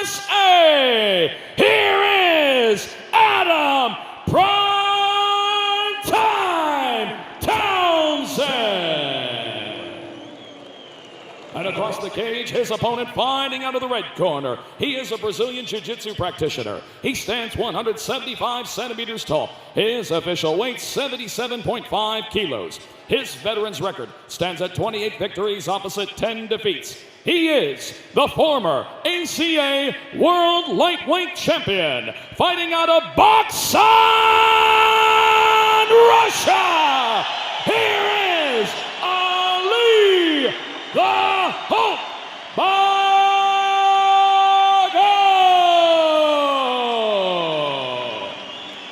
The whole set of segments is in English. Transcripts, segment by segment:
USA, here is Adam Primetime Taunsen. And across the cage, his opponent fighting out of the red corner. He is a Brazilian Jiu-Jitsu practitioner. He stands 175 centimeters tall. His official weight, 77.5 kilos. His veteran's record stands at 28 victories opposite 10 defeats. He is the former ACA World Lightweight Champion, fighting out of Baksan, Russia. Here is Ali the Hulk Bagov.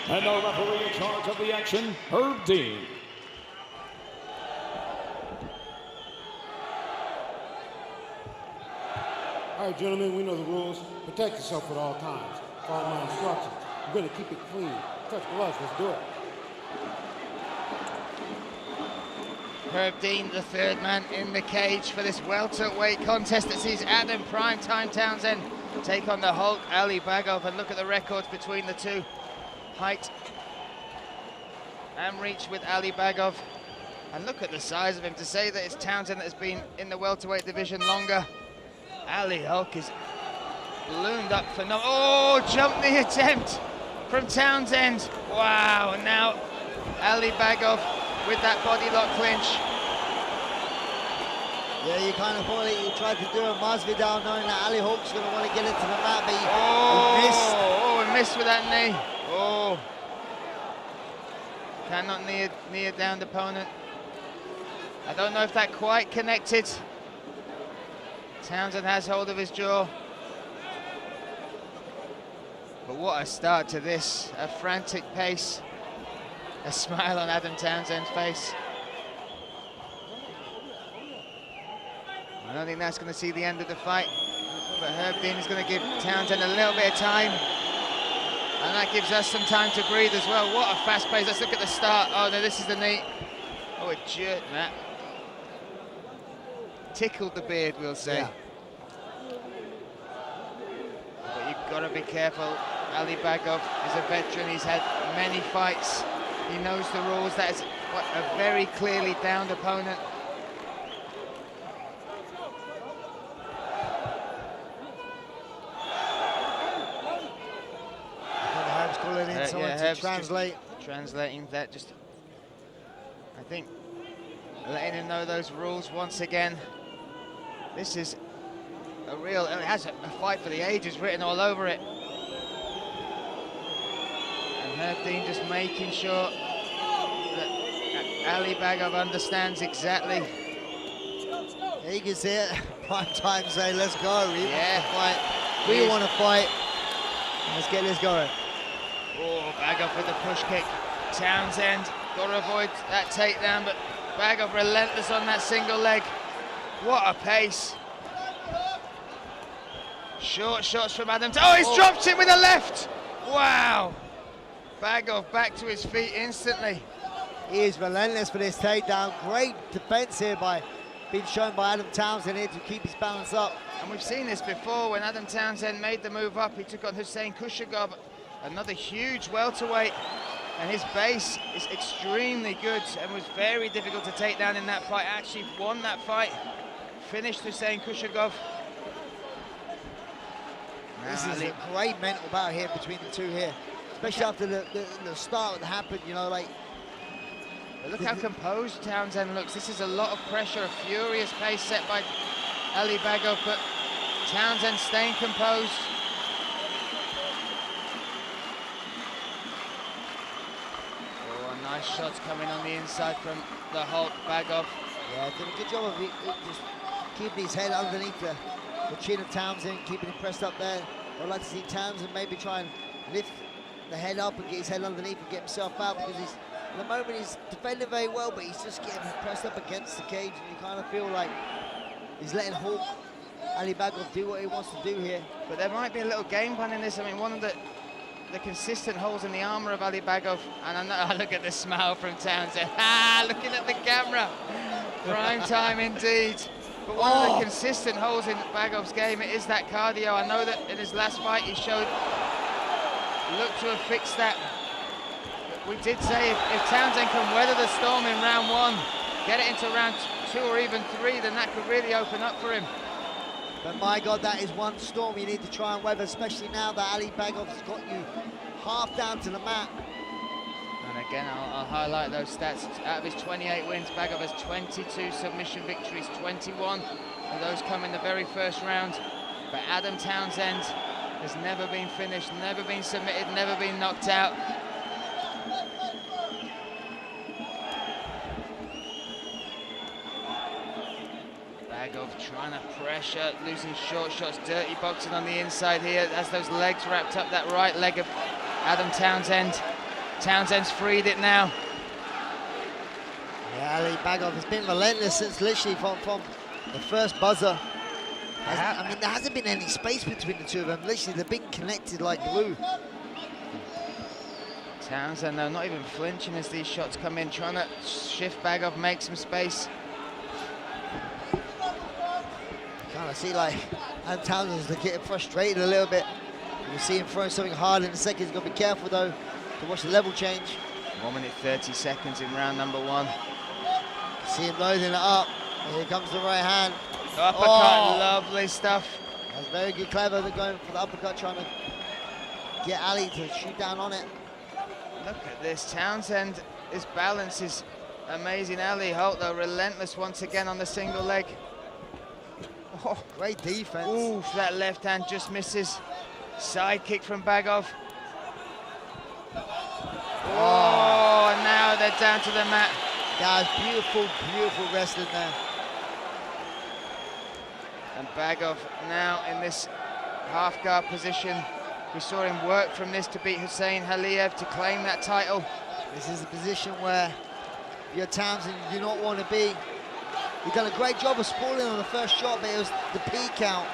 And the referee in charge of the action, Herb Dean. All right, gentlemen, we know the rules. Protect yourself at all times. Follow my instructions. We're going to keep it clean. Touch gloves. Let's do it. Herb Dean, the third man in the cage for this welterweight contest that sees Adam Primetime Taunsen take on the Hulk Ali Bagov. And look at the records between the two. Height and reach with Ali Bagov. And look at the size of him. To say that it's Taunsen that has been in the welterweight division longer. Ali Hulk is loomed up for no. Oh, jump the attempt from Townsend. Wow, and now Ali Bagov with that body lock clinch. Yeah, you kind of thought he tried to do a Masvidal, knowing that Ali Hulk's going to want to get into the mat, but he missed. Oh, he missed with that knee. Oh, cannot knee a downed opponent. I don't know if that quite connected. Townsend has hold of his jaw. But what a start to this, a frantic pace. A smile on Adam Townsend's face. I don't think that's going to see the end of the fight, but Herb Dean is going to give Townsend a little bit of time. And that gives us some time to breathe as well. What a fast pace, let's look at the start. Oh no, this is the knee. Oh, it jerked that. Tickled the beard, we'll say. Yeah. But you've got to be careful. Ali Bagov is a veteran. He's had many fights. He knows the rules. That is a very clearly downed opponent. Herb's calling in someone to translate. Translating that, just I think letting him know those rules once again. This is a real, it has a fight for the ages written all over it. And Herb Dean just making sure that Ali Bagov understands exactly. Yeah, you can see it. Prime time say, let's go. We Yeah. want to fight. We want to fight. Let's get this going. Oh, Bagov with the push kick. Townsend got to avoid that takedown, but Bagov relentless on that single leg. What a pace. Short shots from Adam. Oh, he's dropped it with a left. Wow. Bagov back to his feet instantly. He is relentless for this takedown. Great defense here being shown by Adam Taunsen here to keep his balance up. And we've seen this before when Adam Taunsen made the move up. He took on Hussein Kushagov, another huge welterweight. And his base is extremely good and was very difficult to take down in that fight. Actually won that fight. Finished Hussein Kushagov. This is a great mental battle here between the two here. Especially after the start that happened, you know, like. But look how composed Townsend looks. This is a lot of pressure, a furious pace set by Ali Bagov, but Townsend staying composed. Oh, nice shots coming on the inside from the Hulk Bagov. Yeah, did a good job of just keeping his head underneath the chin of Townsend, keeping him pressed up there. I'd like to see Townsend maybe try and lift the head up and get his head underneath and get himself out, because at the moment he's defending very well, but he's just getting pressed up against the cage, and you kind of feel like he's letting Hulk Ali Bagov do what he wants to do here. But there might be a little game plan in this. I mean, one of the consistent holes in the armour of Ali Bagov, and I know, look at the smile from Townsend. Looking at the camera. Prime time indeed. But one of the consistent holes in Bagov's game is that cardio. I know that in his last fight he looked to have fixed that. But we did say if Townsend can weather the storm in round 1, get it into round 2 or even 3, then that could really open up for him. But my God, that is one storm you need to try and weather, especially now that Ali Bagov's got you half down to the mat. And again, I'll highlight those stats. Out of his 28 wins, Bagov has 22 submission victories, 21 of those come in the very first round. But Adam Taunzend has never been finished, never been submitted, never been knocked out. Bagov trying to pressure, losing short shots, dirty boxing on the inside here as those legs wrapped up that right leg of Adam Taunzend. Townsend's freed it now. Yeah, Ali Bagov has been relentless since literally from the first buzzer. I mean, there hasn't been any space between the two of them. Literally, they've been connected like glue. Townsend, though, not even flinching as these shots come in, trying to shift Bagov, make some space. Kind of see like Adam Townsend's getting frustrated a little bit. We'll see him throwing something hard in a second. He's got to be careful though to watch the level change. 1 minute 30 seconds in round number 1. See him loading it up. Here comes the right hand. Uppercut, lovely stuff. That's very good, clever. They're going for the uppercut, trying to get Ali to shoot down on it. Look at this, Townsend, his balance is amazing. Ali Holt, though, relentless once again on the single leg. Oh, great defense. Ooh, that left hand just misses. Side kick from Bagov. Oh, and now they're down to the mat. That was beautiful, beautiful wrestling there. And Bagov now in this half guard position. We saw him work from this to beat Hussein Haliev to claim that title. This is a position where you're Townsend, you do not want to be. He's done a great job of sprawling on the first shot, but it was the peek out,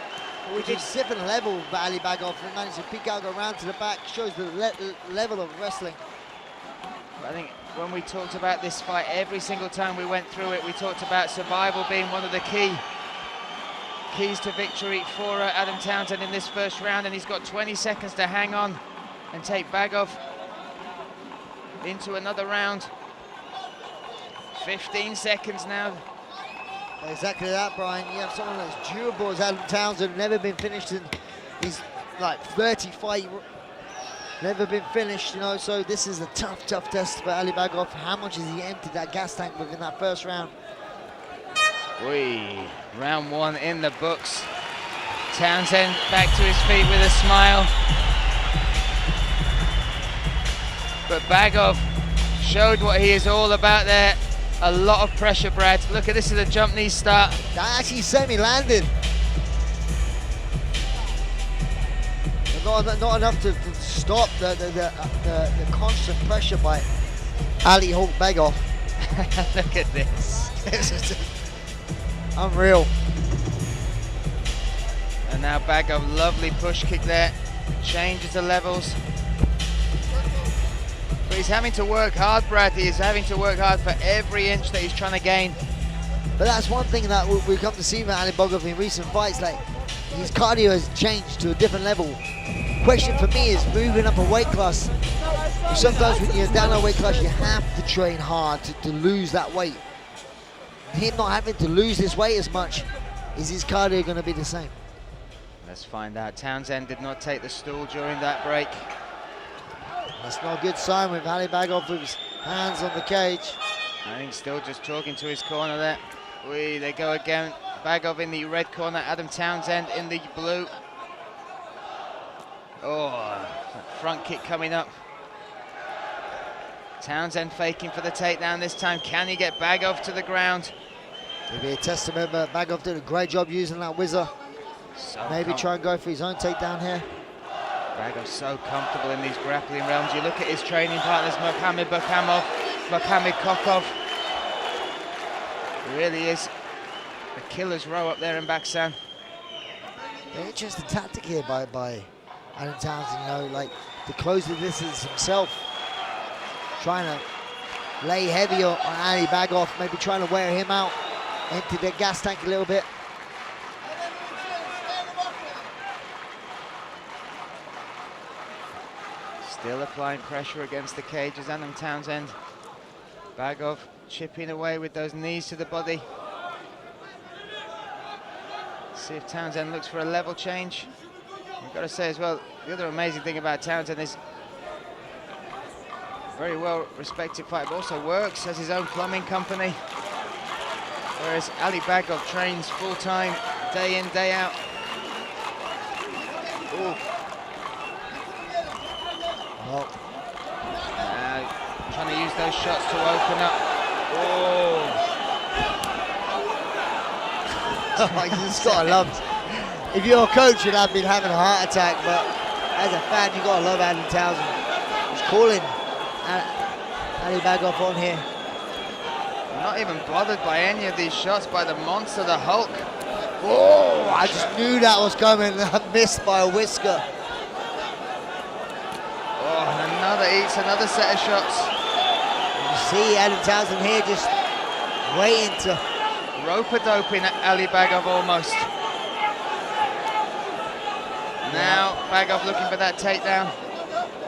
which is different level of Ali Bagov. He managed to peek out, go around to the back, shows the level of wrestling. I think when we talked about this fight, every single time we went through it, we talked about survival being one of the keys to victory for Adam Townsend in this first round, and he's got 20 seconds to hang on and take Bagov into another round. 15 seconds now. Exactly that, Brian. You have someone that's durable as Adam Townsend, never been finished in his like 30 fight, never been finished, you know, so this is a tough test for Ali Bagov. How much has he emptied that gas tank within that first round? Round 1 in the books. Townsend back to his feet with a smile. But Bagov showed what he is all about there. A lot of pressure, Brad. Look at this, is a jump knee start. That actually semi-landed. Not enough to stop the constant pressure by Ali Bagov. Look at this. This is just unreal. And now Bagov, lovely push kick there. Changes the levels. But he's having to work hard, Brad. He is having to work hard for every inch that he's trying to gain. But that's one thing that we come to see with Ali Bagov in recent fights, like his cardio has changed to a different level. Question for me is moving up a weight class. Sometimes when you're down a weight class, you have to train hard to lose that weight. Him not having to lose this weight as much, is his cardio going to be the same? Let's find out. Townsend did not take the stool during that break. That's not a good sign with Ali Bagov with his hands on the cage. I think still just talking to his corner there. They go again. Bagov in the red corner, Adam Townsend in the blue. Oh, front kick coming up. Townsend faking for the takedown this time. Can he get Bagov to the ground? It'll be a testament, but Bagov did a great job using that whizzer. Maybe try and go for his own takedown here. Bagov's so comfortable in these grappling realms. You look at his training partners, Mohamed Bakamov, Mohamed Kokov. It really is a killer's row up there in Baksan. An interesting tactic here by Adam Townsend, you know, like to close the distance himself. Trying to lay heavy on Ali Bagov, maybe trying to wear him out, empty the gas tank a little bit. Still applying pressure against the cage as Adam Taunzend. Bagov chipping away with those knees to the body. See if Taunzend looks for a level change. I've got to say as well, the other amazing thing about Taunzend is very well respected fighter, but also works as his own plumbing company. Whereas Ali Bagov trains full-time, day in, day out. Ooh. Well, Trying to use those shots to open up. Oh. you just gotta love. If you're a coach, you'd have been having a heart attack, but as a fan, you gotta love Adam Taunzend. He's calling Ali Bagov on here. Not even bothered by any of these shots by the monster, the Hulk. Oh, I just knew that was coming. I missed by a whisker. Oh, and eats another set of shots. You see Adam Taunzend here just waiting to rope-a-doping Ali Bagov almost. Now Bagov looking for that takedown.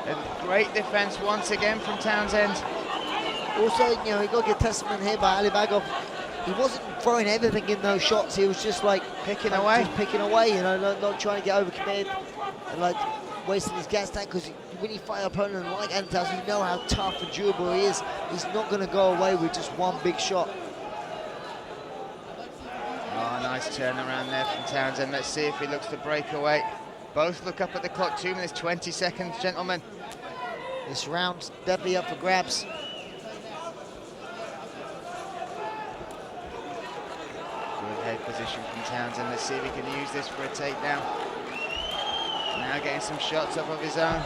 A great defense once again from Taunzend. Also, you know, you got to get testament here by Ali Bagov. He wasn't throwing everything in those shots. He was just like picking away, you know, not trying to get overcommitted and like wasting his gas tank. Because when you fight an opponent like Adam Taunzend, you know how tough and durable he is. He's not going to go away with just one big shot. Oh, nice turnaround there from Taunzend. Let's see if he looks to break away. Both look up at the clock. 2 minutes 20 seconds, gentlemen. This round's definitely up for grabs. Good head position from Taunzend. Let's see if he can use this for a takedown. Now getting some shots up of his own.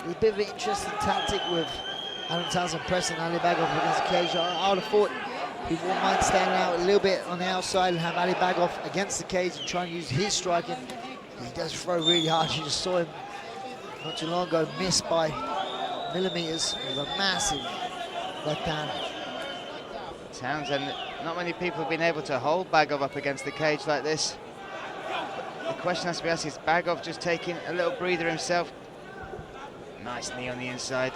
There's a bit of an interesting tactic with Adam Taunzend pressing Ali Bagov against the cage. I would have thought he wouldn't mind standing out a little bit on the outside and have Ali Bagov against the cage and try and use his striking. He does throw really hard. You just saw him not too long ago miss by millimeters with a massive left hand. Taunzend, not many people have been able to hold Bagov up against the cage like this. The question has to be asked, is Bagov just taking a little breather himself? Nice knee on the inside.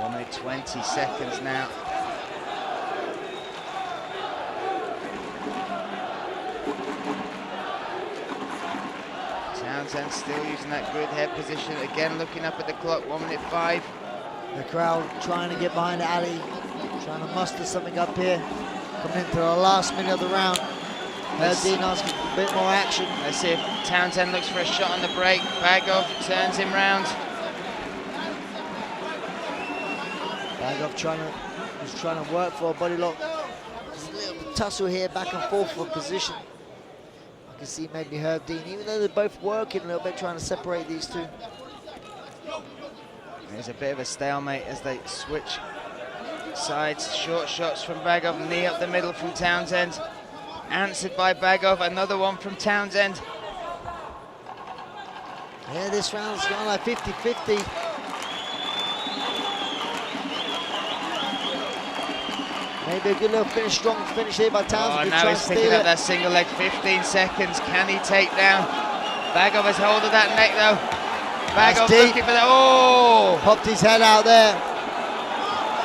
1 minute 20 seconds now. Taunzend still using that good head position. Again, looking up at the clock, 1 minute 5. The crowd trying to get behind Ali, trying to muster something up here. Coming into the last minute of the round. Dean asking for a bit more action. Let's see if Taunzend looks for a shot on the break. Bagov turns him round. Bagov was trying to work for a body lock. There's a little tussle here, back and forth for position. I can see maybe Herb Dean, even though they're both working a little bit, trying to separate these two. There's a bit of a stalemate as they switch sides. Short shots from Bagov, knee up the middle from Taunzend. Answered by Bagov, another one from Taunzend. Yeah, this round's gone like 50-50. Maybe a good little finish, strong finish here by Taunzend. Oh, now he's picking up that single leg, 15 seconds. Can he take down? Bagov has hold of that neck though. Bagov looking for that, oh! Popped his head out there.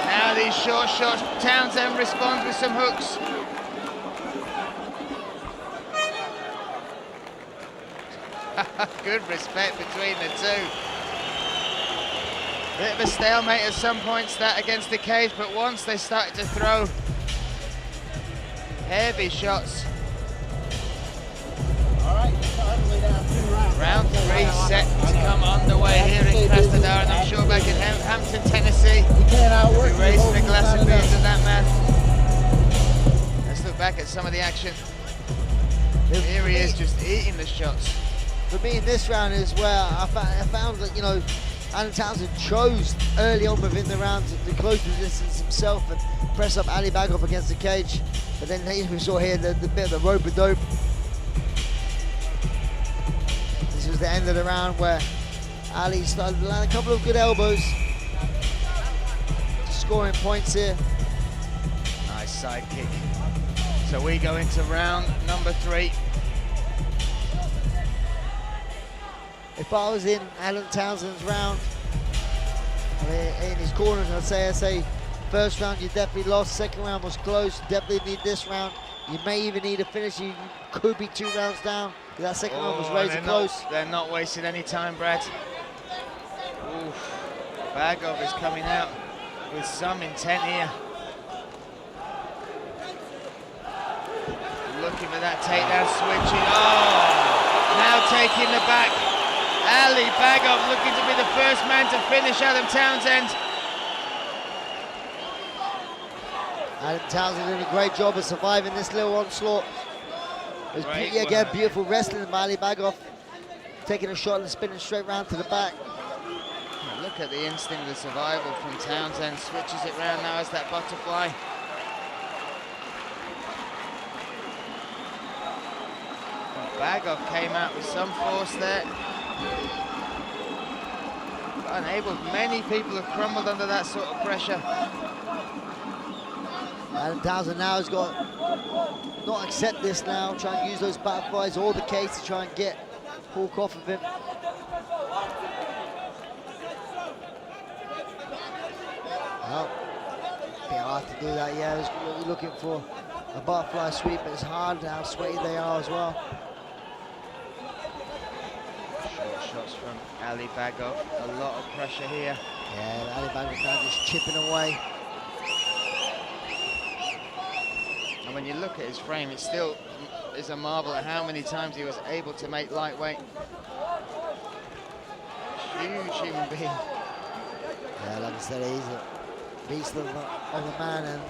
Now these short shots, Taunzend responds with some hooks. Good respect between the two. Bit of a stalemate at some points that against the cage, but once they started to throw heavy shots. Round 3 set to come underway here in Krasnodar, and I'm sure back in Hampton, Tennessee, we'll be raising a glass of beer to that man. Let's look back at some of the action. Here he is, just eating the shots. For me in this round is where I found that, you know, Adam Taunzend chose early on within the round to close the distance himself and press up Ali Bagov against the cage. But then we saw here the bit of the rope-a-dope. This was the end of the round where Ali started to land a couple of good elbows. Scoring points here. Nice side kick. So we go into round number 3. If I was in Adam Townsend's round, in his corner, I'd say first round you definitely lost, second round was close, definitely need this round. You may even need a finish, you could be 2 rounds down, because that second round was razor close. They're not wasting any time, Brad. Oof. Bagov is coming out with some intent here. Looking for that takedown, switching. Oh! Now taking the back. Ali Bagov looking to be the first man to finish Adam Taundsend. Adam Townsend did a great job of surviving this little onslaught. It was beautiful wrestling by Ali Bagov. Taking a shot and spinning straight round to the back. Look at the instinct of survival from Townsend. Switches it round now as that butterfly. Bagov came out with some force there. But unable, many people have crumbled under that sort of pressure. Adam Townsend now has got not accept this now, try and use those butterflies or the case to try and get Hulk off of him. Well, be hard to do that, yeah. He's looking for a butterfly sweep, but it's hard how sweaty they are as well. Short shots from Ali Bagov, a lot of pressure here. Yeah, Ali Bagov now just chipping away. And when you look at his frame, it still is a marvel at how many times he was able to make lightweight. Huge human being. Yeah, like I said, he's a beast of a man, and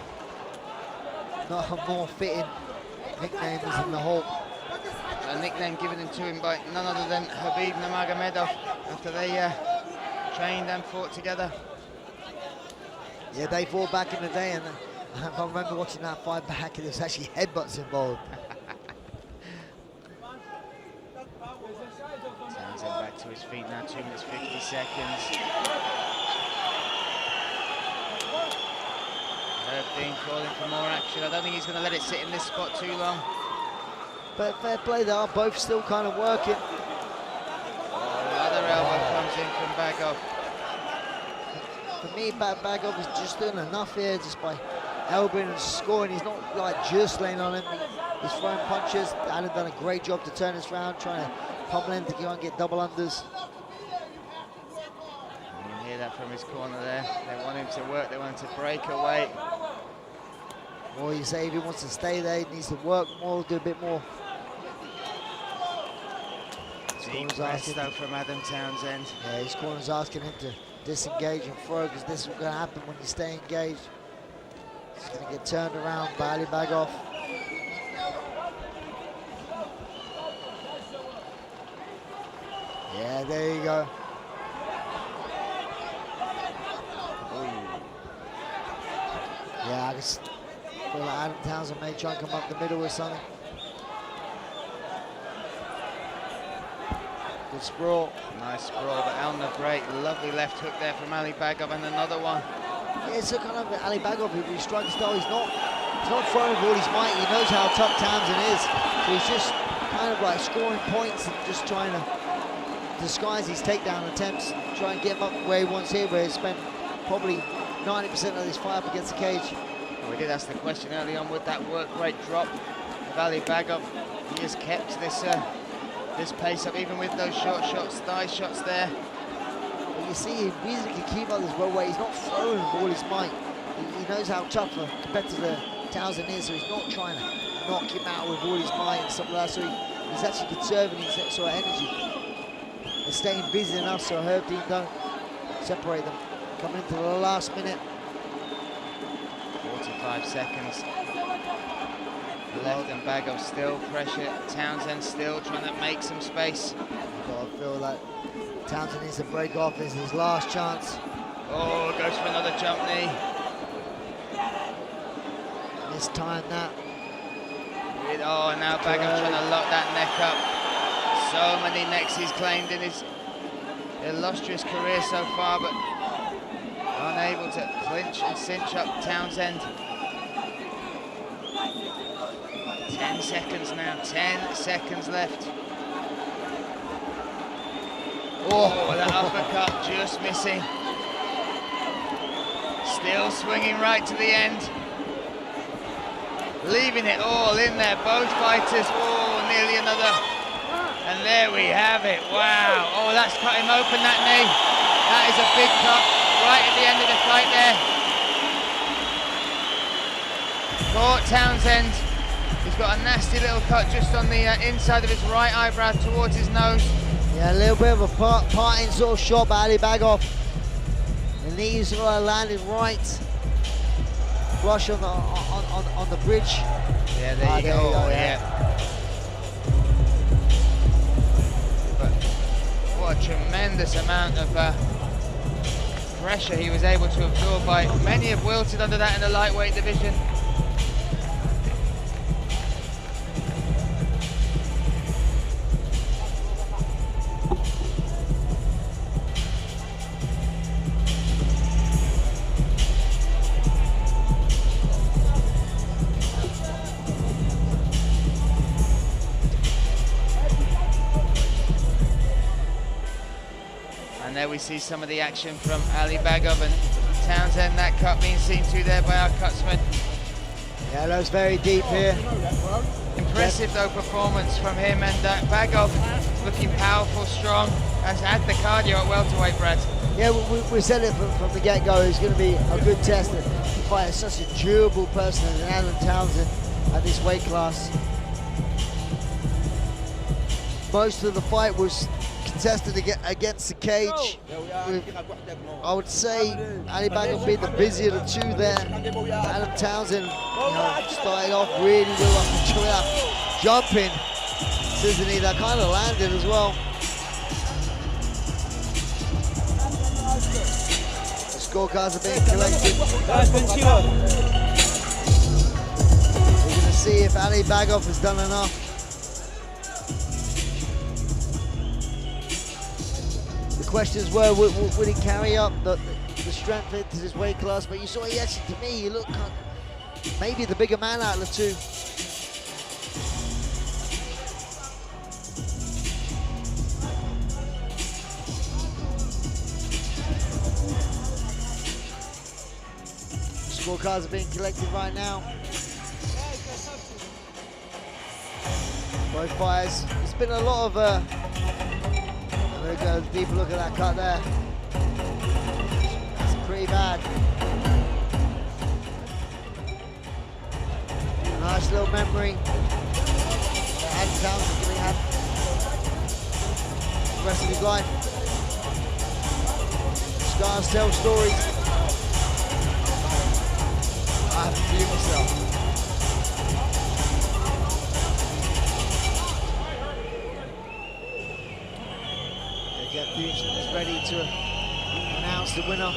not a more fitting nickname as in the Hulk. A nickname given to him by none other than Khabib Nurmagomedov after they trained and fought together. Yeah, they fought back in the day, and I remember watching that fight back, and there was actually headbutts involved. Townsend back to his feet now, 2 minutes 50 seconds. Herb Dean calling for more action. I don't think he's going to let it sit in this spot too long. But fair play, they are both still kind of working. Another elbow comes in from Bagov. For me, Bagov is just doing enough here just by elbowing and scoring. He's not like just laying on him. He's throwing punches. Adam done a great job to turn this round, trying to pummel him to go and get double unders. You can hear that from his corner there. They want him to work, they want him to break away. Or you say if he wants to stay there, he needs to work more, do a bit more. Deep rest though from Adam Townsend. Yeah, his corner's asking him to disengage and throw, because this is what's going to happen when you stay engaged. He's going to get turned around by Ali Bagov. Yeah, there you go. Yeah, I just feel like Adam Townsend may try and come up the middle or something. Good sprawl. Nice sprawl, but on the break, lovely left hook there from Ali Bagov, and another one. Yeah, it's a kind of Ali Bagov with his striking style. He's not throwing with all his might. He knows how tough Townsend is. So he's just kind of like scoring points and just trying to disguise his takedown attempts, try and get him up where he wants here, where he spent probably 90% of this fight up against the cage. We did ask the question early on, would that work rate drop of Ali Bagov? He has kept this this pace up, even with those short shots, thigh shots there. But you see, he really can keep up this well where he's not throwing with all his might. He knows how tough a competitor Townsend is, so he's not trying to knock him out with all his might and stuff like that. So he's actually conserving his sort of energy. They're staying busy enough so Herb Dean don't separate them. Coming into the last minute. 45 seconds left, and Bagov still pressure. Townsend still trying to make some space. I feel like Townsend needs to break off. This is his last chance. Oh, goes for another jump knee. This time that. Oh, now Bagov trying to lock that neck up. So many necks he's claimed in his illustrious career so far, but unable to clinch and cinch up Townsend. 10 seconds now, 10 seconds left. Oh, that uppercut just missing. Still swinging right to the end. Leaving it all in there, both fighters. Oh, nearly another. And there we have it, wow. Oh, that's cut him open, that knee. That is a big cut right at the end of the fight there. Caught Taunzend. He's got a nasty little cut just on the inside of his right eyebrow towards his nose. Yeah, a little bit of a parting sort of shot by Ali Bagov. The knees sort of landed right flush on the bridge. Yeah, there you go. Oh, yeah. But what a tremendous amount of pressure he was able to absorb. Many have wilted under that in the lightweight division. And there we see some of the action from Ali Bagov and Taunzend. That cut being seen to there by our cutsman. Yeah, looks very deep here. Impressive though performance from him, and Bagov looking powerful, strong, has had the cardio at welterweight, Brad. Yeah, we said it from the get-go. It's going to be a good test to fight such a durable person as Adam Taunzend at this weight class. Most of the fight was contested against the cage. I would say Ali Bagov being the busier of the two there. Adam Taunzend started off really well off the trap, jumping. Sydney, that kind of landed as well. The scorecards are being collected. We're going to see if Ali Bagov has done enough. Questions were, would he carry up the strength into his weight class? But you saw he actually, to me, he looked maybe the bigger man out of the two. The scorecards are being collected right now. Both fighters. It's been a lot of there we go, deep look at that cut there. That's pretty bad. Nice little memory. Adam Taunzend going to have the rest of his life. Scars tell stories. I have to believe myself. Is ready to announce the winner.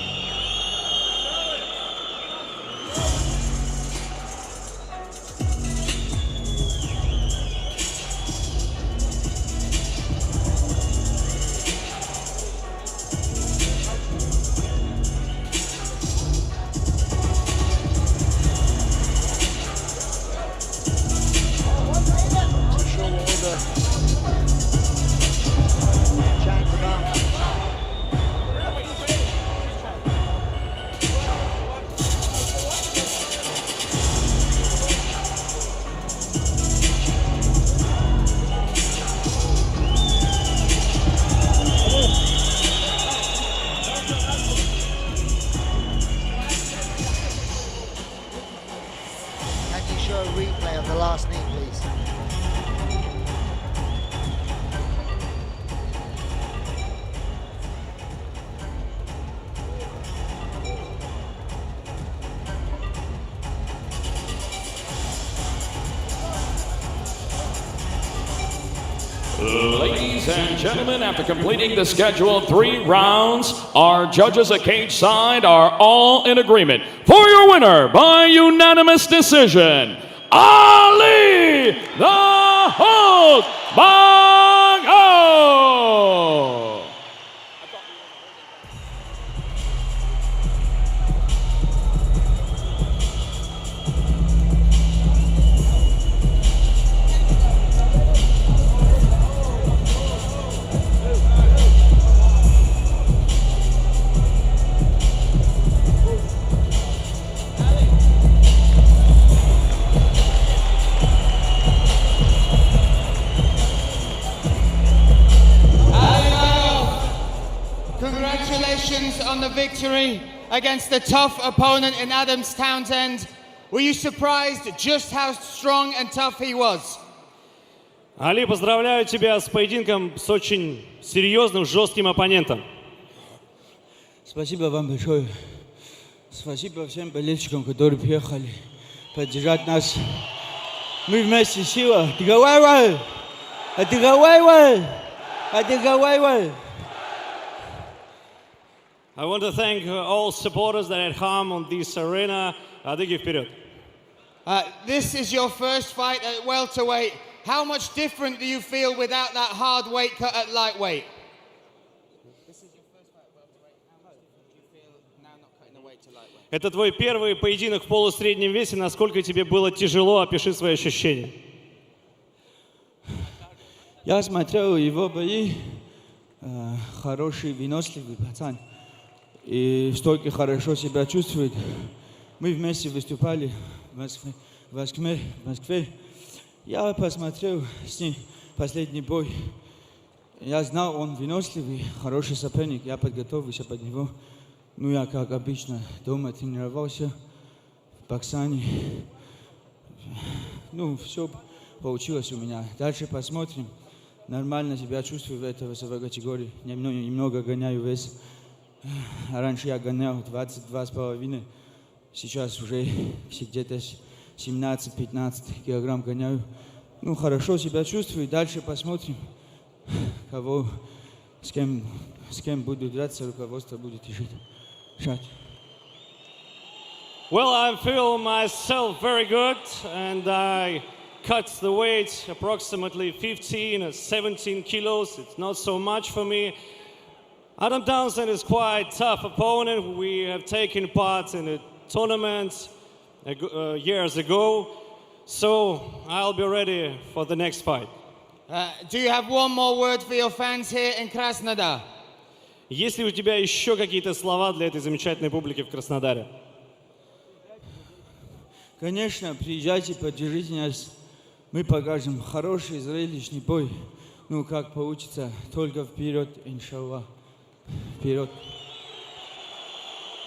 Not too sure what all the chants about. Can you show a replay of the last knee, please? Ladies and gentlemen, after completing the scheduled 3 rounds, our judges at cage side are all in agreement for your winner by unanimous decision, Ali the Hulk Bagov. victory against the tough opponent in Adam Taunсенд. Were you surprised just how strong and tough he was? Али, поздравляю тебя с поединком с очень серьезным, жестким оппонентом. Спасибо вам большое. Спасибо всем болельщикам, которые приехали поддержать нас. Мы вместе сила. Договаривай! Договаривай! Договаривай! I want to thank all supporters that had come on this arena. Адыги вперед. This is your first fight at welterweight. How much different do you feel without that hard weight cut at lightweight? Это твой первый поединок в полусреднем весе. Насколько тебе было тяжело? Опиши свои ощущения. Я смотрел его бои. Хороший, выносливый пацан. И столько хорошо себя чувствует. Мы вместе выступали в Москве. Я посмотрел с ним последний бой. Я знал, он выносливый, хороший соперник. Я подготовился под него. Ну, я, как обычно, дома тренировался в Баксане. Ну, все получилось у меня. Дальше посмотрим. Нормально себя чувствую в этой весовой категории. Немного гоняю вес. Раньше я гонял 22,5. Сейчас уже где-то 17-15 килограмм гоняю. Ну, хорошо себя чувствую. Дальше посмотрим, кого, с кем буду драться, руководство будет решать. Well, I feel myself very good, and I cut the weight approximately 15 or 17 kilos. It's not so much for me. Adam Taunсенд is quite a tough opponent. We have taken part in a tournament years ago, so I'll be ready for the next fight. Do you have one more word for your fans here in Krasnodar? Есть ли у тебя еще какие-то слова для этой замечательной публики в Краснодаре? Конечно, приезжайте, поддержите нас. Мы покажем хороший, зрелищный бой. Ну, как получится, только вперед, иншаллах. Вперед.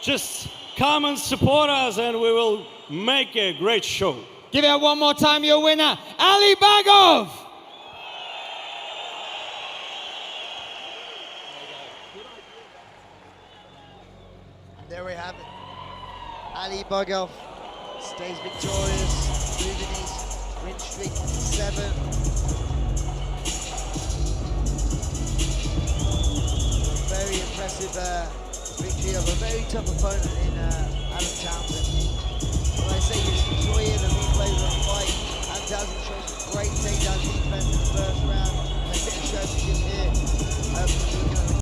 Just come and support us and we will make a great show. Give it one more time, your winner, Ali Bagov! There we have it. Ali Bagov stays victorious, moving his win streak to 7. Very impressive victory of a very tough opponent in Adam